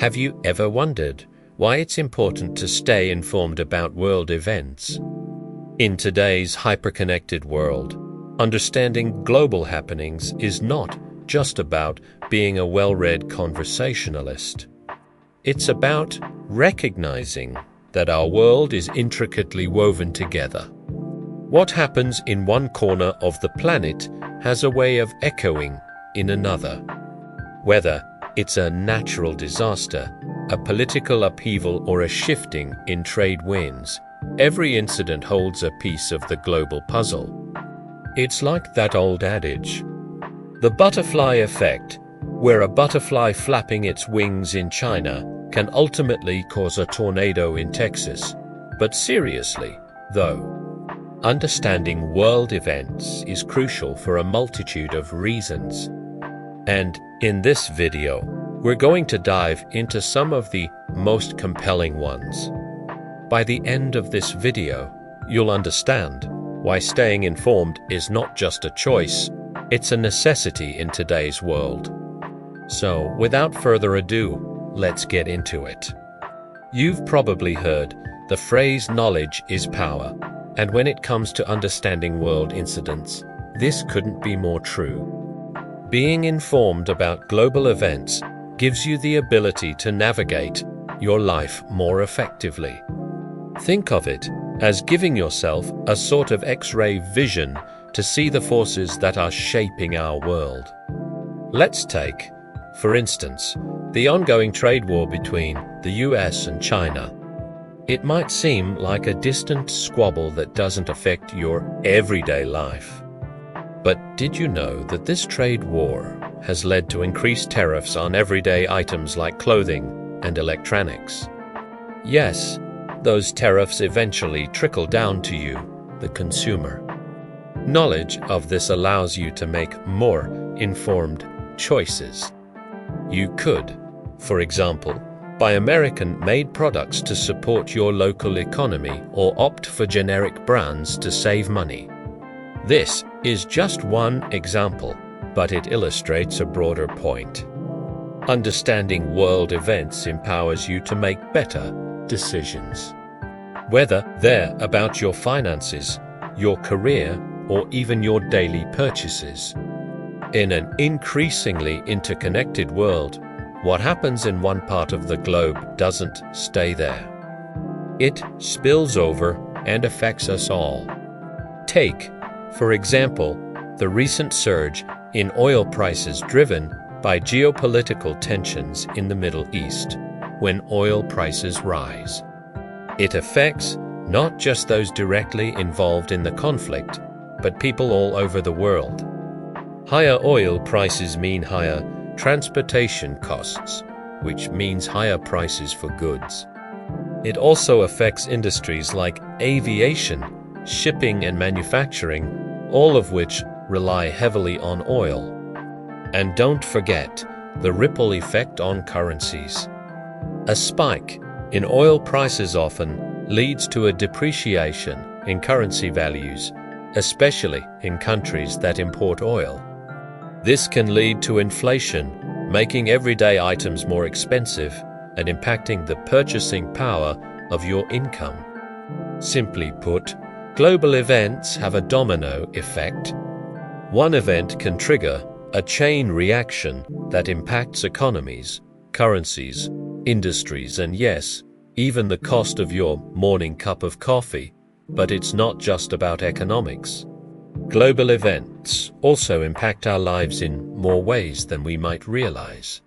Have you ever wondered why it's important to stay informed about world events? In today's hyper-connected world, understanding global happenings is not just about being a well-read conversationalist. It's about recognizing that our world is intricately woven together. What happens in one corner of the planet has a way of echoing in another. Whether it's a natural disaster, a political upheaval, or a shifting in trade winds, every incident holds a piece of the global puzzle. It's like that old adage, the butterfly effect, where a butterfly flapping its wings in China can ultimately cause a tornado in Texas. But seriously, though, understanding world events is crucial for a multitude of reasons. And in this video, we're going to dive into some of the most compelling ones. By the end of this video, you'll understand why staying informed is not just a choice, it's a necessity in today's world. So, without further ado, let's get into it. You've probably heard the phrase knowledge is power, and when it comes to understanding world incidents, this couldn't be more true. Being informed about global events gives you the ability to navigate your life more effectively. Think of it as giving yourself a sort of X-ray vision to see the forces that are shaping our world. Let's take, for instance, the ongoing trade war between the US and China. It might seem like a distant squabble that doesn't affect your everyday life. But did you know that this trade war has led to increased tariffs on everyday items like clothing and electronics? Yes, those tariffs eventually trickle down to you, the consumer. Knowledge of this allows you to make more informed choices. You could, for example, buy American-made products to support your local economy or opt for generic brands to save money. This is just one example, but it illustrates a broader point. Understanding world events empowers you to make better decisions. Whether they're about your finances, your career, or even your daily purchases. In an increasingly interconnected world, what happens in one part of the globe doesn't stay there. It spills over and affects us all. Take, for example, the recent surge in oil prices driven by geopolitical tensions in the Middle East. When oil prices rise, it affects not just those directly involved in the conflict, but people all over the world. Higher oil prices mean higher transportation costs, which means higher prices for goods. It also affects industries like aviation, shipping, and manufacturing, all of which rely heavily on oil. And don't forget the ripple effect on currencies. A spike in oil prices often leads to a depreciation in currency values, especially in countries that import oil. This can lead to inflation, making everyday items more expensive and impacting the purchasing power of your income. Simply put, global events have a domino effect. One event can trigger a chain reaction that impacts economies, currencies, industries, and yes, even the cost of your morning cup of coffee. But it's not just about economics. Global events also impact our lives in more ways than we might realize.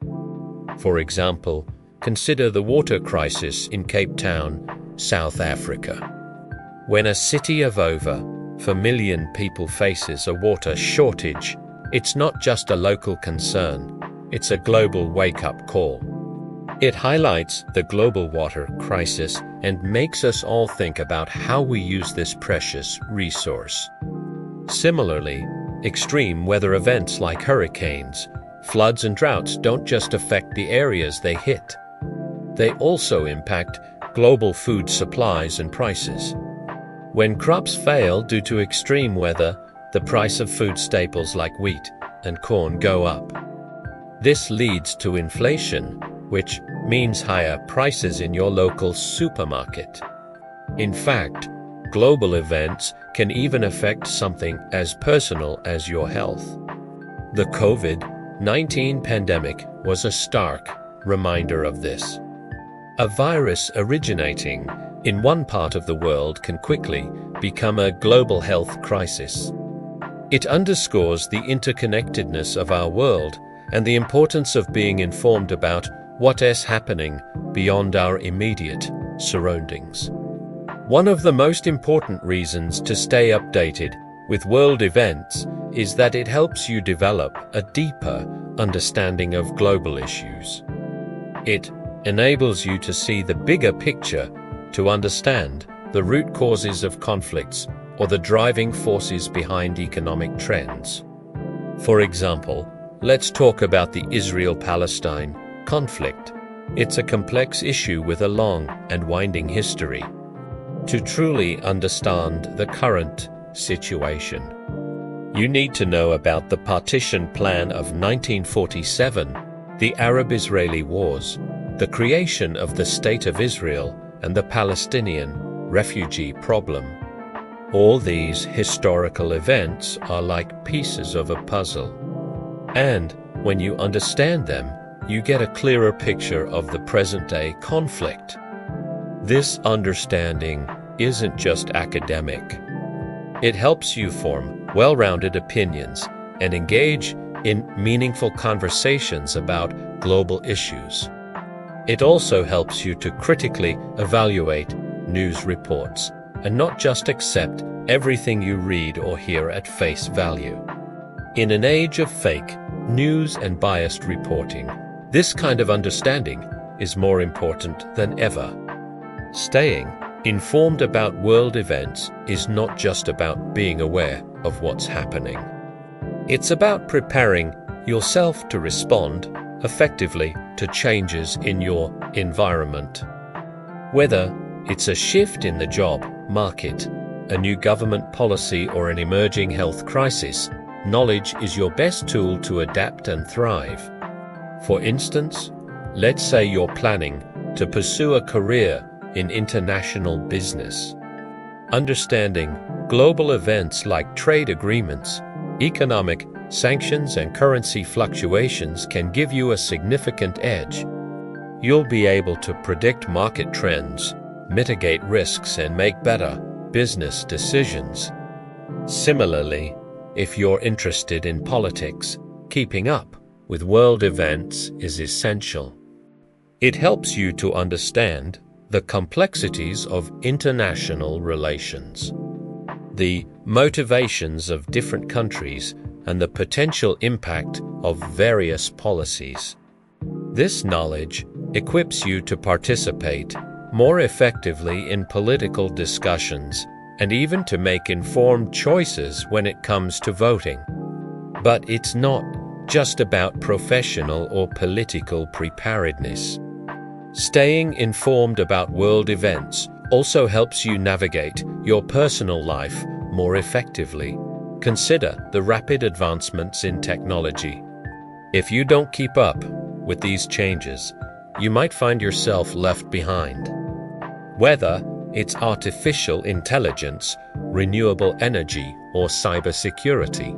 For example, consider the water crisis in Cape Town, South Africa. When a city of over 1 million people faces a water shortage, it's not just a local concern, it's a global wake-up call. It highlights the global water crisis and makes us all think about how we use this precious resource. Similarly, extreme weather events like hurricanes, floods, and droughts don't just affect the areas they hit. They also impact global food supplies and prices. When crops fail due to extreme weather, the price of food staples like wheat and corn go up. This leads to inflation, which means higher prices in your local supermarket. In fact, global events can even affect something as personal as your health. The COVID-19 pandemic was a stark reminder of this. A virus originating in one part of the world can quickly become a global health crisis. It underscores the interconnectedness of our world and the importance of being informed about what is happening beyond our immediate surroundings. One of the most important reasons to stay updated with world events is that it helps you develop a deeper understanding of global issues. It enables you to see the bigger picture, to understand the root causes of conflicts or the driving forces behind economic trends. For example, let's talk about the Israel-Palestine conflict. It's a complex issue with a long and winding history. To truly understand the current situation, you need to know about the partition plan of 1947, the Arab-Israeli Wars, the creation of the State of Israel, and the Palestinian refugee problem. All these historical events are like pieces of a puzzle. And when you understand them, you get a clearer picture of the present-day conflict. This understanding isn't just academic. It helps you form well-rounded opinions and engage in meaningful conversations about global issues. It also helps you to critically evaluate news reports and not just accept everything you read or hear at face value. In an age of fake news and biased reporting, this kind of understanding is more important than ever. Staying informed about world events is not just about being aware of what's happening. It's about preparing yourself to respond effectively to changes in your environment. Whether it's a shift in the job market, a new government policy, or an emerging health crisis, knowledge is your best tool to adapt and thrive. For instance, let's say you're planning to pursue a career in international business. Understanding global events like trade agreements, economic sanctions, and currency fluctuations can give you a significant edge. You'll be able to predict market trends, mitigate risks, and make better business decisions. Similarly, if you're interested in politics, keeping up with world events is essential. It helps you to understand the complexities of international relations, the motivations of different countries, and the potential impact of various policies. This knowledge equips you to participate more effectively in political discussions and even to make informed choices when it comes to voting. But it's not just about professional or political preparedness. Staying informed about world events also helps you navigate your personal life more effectively. Consider the rapid advancements in technology. If you don't keep up with these changes, you might find yourself left behind. Whether it's artificial intelligence, renewable energy, or cybersecurity,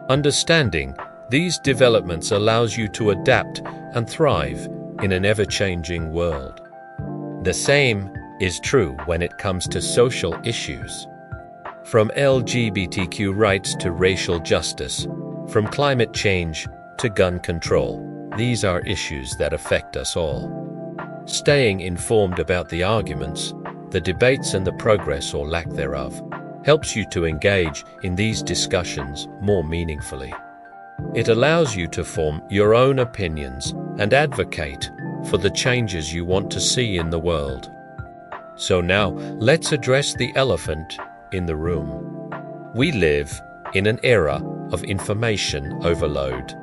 understanding these developments allows you to adapt and thrive in an ever-changing world. The same is true when it comes to social issues. From LGBTQ rights to racial justice, from climate change to gun control, these are issues that affect us all. Staying informed about the arguments, the debates, and the progress or lack thereof helps you to engage in these discussions more meaningfully. It allows you to form your own opinions and advocate for the changes you want to see in the world. So now, let's address the elephant in the room. We live in an era of information overload.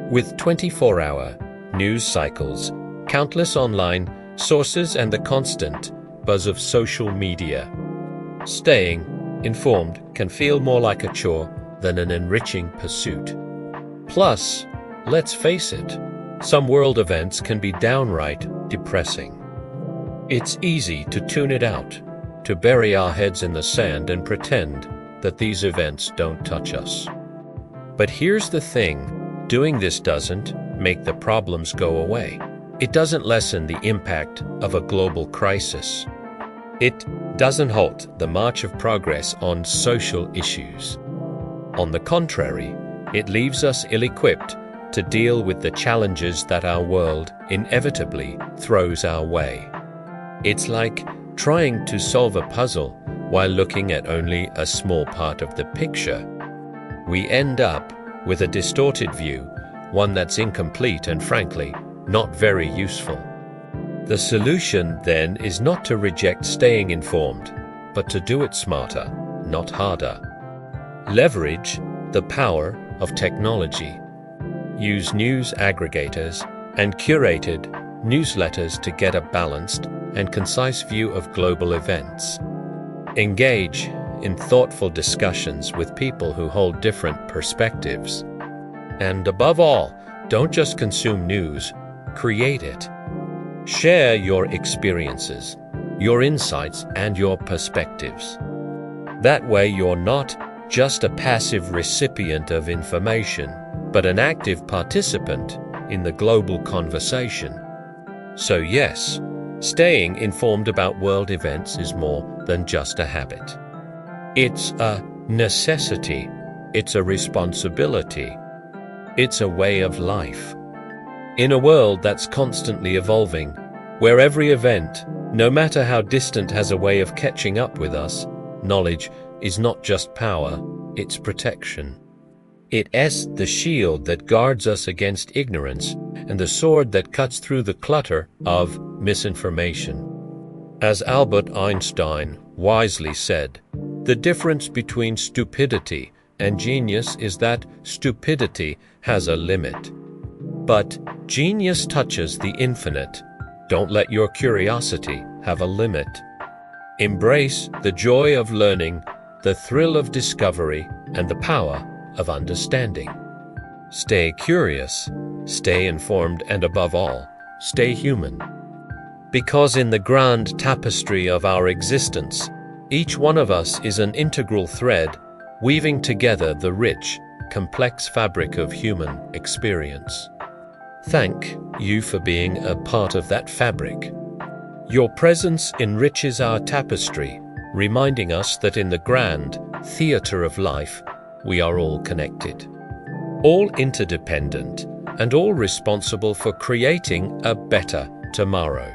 With 24-hour news cycles, countless online sources, and the constant buzz of social media, staying informed can feel more like a chore than an enriching pursuit. Plus, let's face it, Some world events can be downright depressing. It's easy to tune it out, to bury our heads in the sand and pretend that these events don't touch us. But here's the thing, doing this doesn't make the problems go away. It doesn't lessen the impact of a global crisis. It doesn't halt the march of progress on social issues. On the contrary, it leaves us ill-equipped to deal with the challenges that our world inevitably throws our way. It's like trying to solve a puzzle while looking at only a small part of the picture. We end up with a distorted view, one that's incomplete and frankly, not very useful. The solution then is not to reject staying informed, but to do it smarter, not harder. Leverage the power of technology. Use news aggregators and curated newsletters to get a balanced and concise view of global events. Engage in thoughtful discussions with people who hold different perspectives. And above all, don't just consume news, create it. Share your experiences, your insights, and your perspectives. That way you're not just a passive recipient of information, but an active participant in the global conversation. So yes, staying informed about world events is more than just a habit. It's a necessity. It's a responsibility. It's a way of life. In a world that's constantly evolving, where every event, no matter how distant, has a way of catching up with us, knowledge is not just power, it's protection. It's the shield that guards us against ignorance and the sword that cuts through the clutter of misinformation. As Albert Einstein wisely said, the difference between stupidity and genius is that stupidity has a limit. But genius touches the infinite. Don't let your curiosity have a limit. Embrace the joy of learning, the thrill of discovery, and the power of understanding. Stay curious, stay informed, and above all, stay human. Because in the grand tapestry of our existence, each one of us is an integral thread weaving together the rich, complex fabric of human experience. Thank you for being a part of that fabric. Your presence enriches our tapestry, reminding us that in the grand theater of life, we are all connected, all interdependent, and all responsible for creating a better tomorrow.